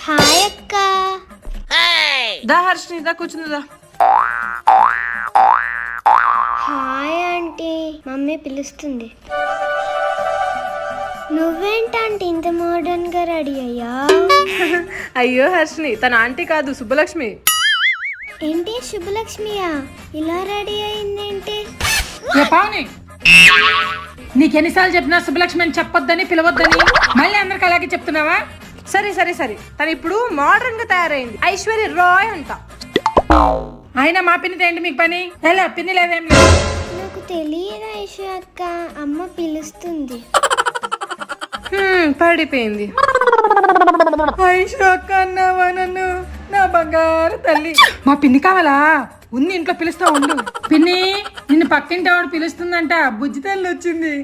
Hi అక్క. దా హర్షిని దా కూర్చుందా. Hi aunty. మమ్మీ పిలుస్తుంది. నువ్వేంటంటే ఇంత మోడర్న్ గా రెడీ అయ్యా? అయ్యో హర్షిని తన ఆంటీ కాదు సుబ్బలక్ష్మి. ఏంటి శుభలక్ష్మియా? ఇలా రెడీ అయిందేంటి? పావుని నీకెన్నిసార్లు చెప్పినా శుభలక్ష్మి అని చెప్పొద్దని పిలవద్దని, మళ్ళీ అందరికి అలాగే చెప్తున్నావా? సరే సరే సరే, తను ఇప్పుడు మోడర్న్ గా తయారైంది. ఐశ్వర్య రాయ్ అంట. అయినా మా పిన్నితో ఏంటి మీకు పని? ఎలా పిన్ని లేదేం లేదు. నాకు తెలియదు ఐషు అక్క. అమ్మ పిలుస్తుంది. పడిపోయింది. ఐషు అక్క అన్నావా నన్ను? నా బంగారు తల్లి. మా పిన్ని కావాలా? ఉంది ఇంట్లో, పిలుస్తా ఉండు. పిన్ని నిన్ను పక్కింటి ఆవిడ పిలుస్తుందంట. బుజ్జి తల్లి వచ్చింది.